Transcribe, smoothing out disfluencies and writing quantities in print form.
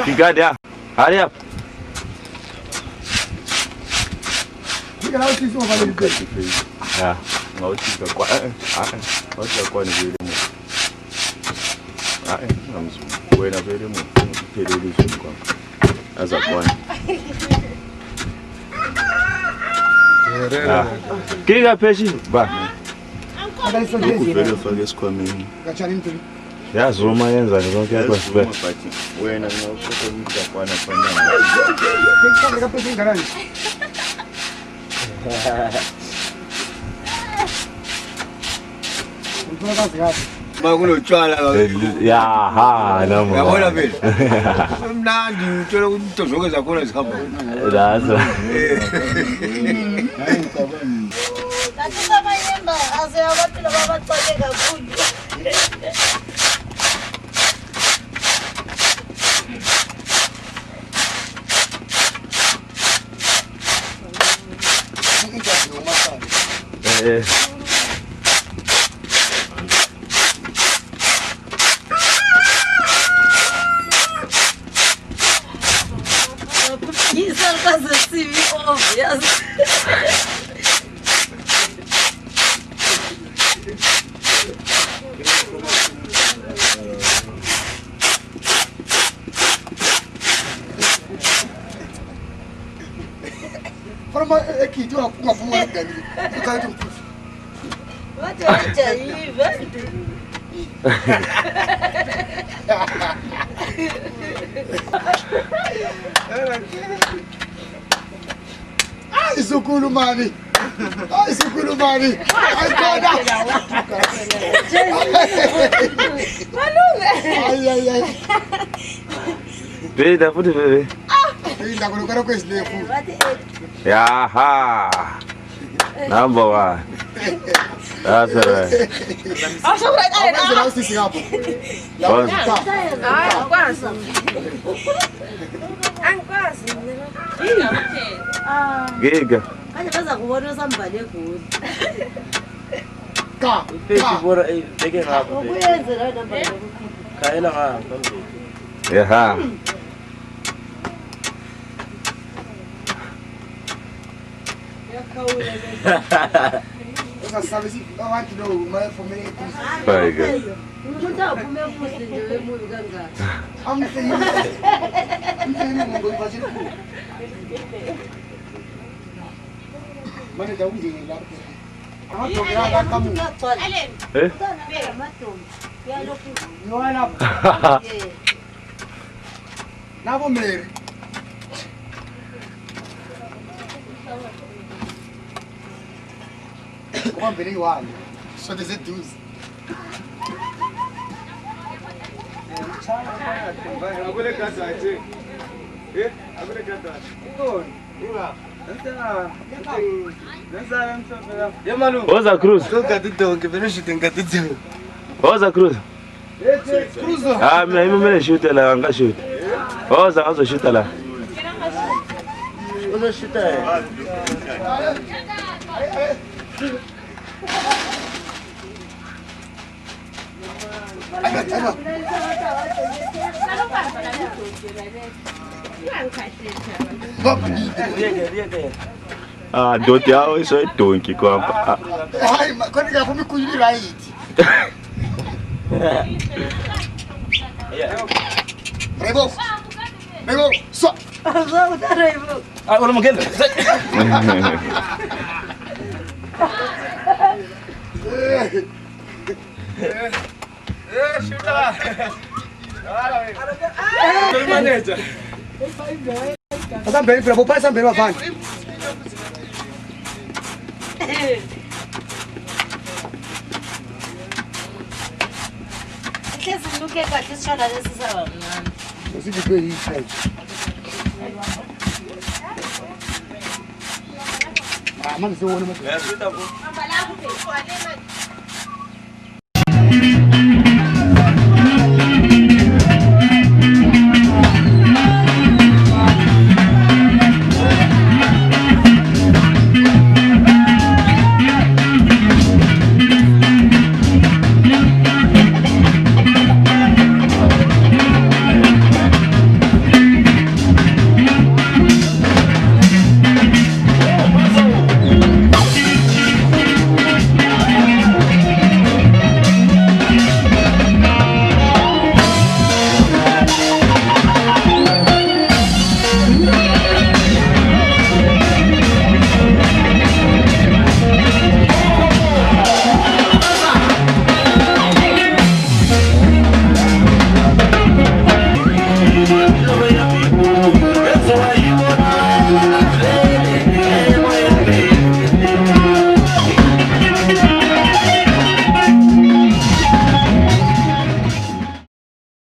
You got there. Hurry up. Yeah. No, it's quite. What's your point of view? I'm going to very much. As a point. Quem é peixe? Bah. Já zuma yenza não quer coisa. Wena não sou muito capaz na pandemia. Magulo chala. Ya ha na mo. Yabona vile. Mnandi uthola ukuthi zonke zakhona zihamba. That's right. Kathi sabayemba ase abantu lababaxake kakhulu. Isso culumani. Isso culumani. Ai ai. Vem da puta bebê. Ainda colocaram com esse levo. Yaha. Number one. That's right. Giga. Yeah. Very good. One very one. So does it do? Oza Cruz. Oza Cruz. Ah, me shoot lá, anga shoot. Oza shoot lá. Oza shoot lá. Ah, doti yao isso é donkey kwa. Ai, quando já fomos com ele aí. Rebo. Rebo, só. Vamos dar Rebo. Ah, olha mangel. Chuta lá. Passa bem, vou passar bem, vai. Esse não quer que isso chora desse salão. Eu sei que é isso, mano, se eu olho mais. É, tá bom.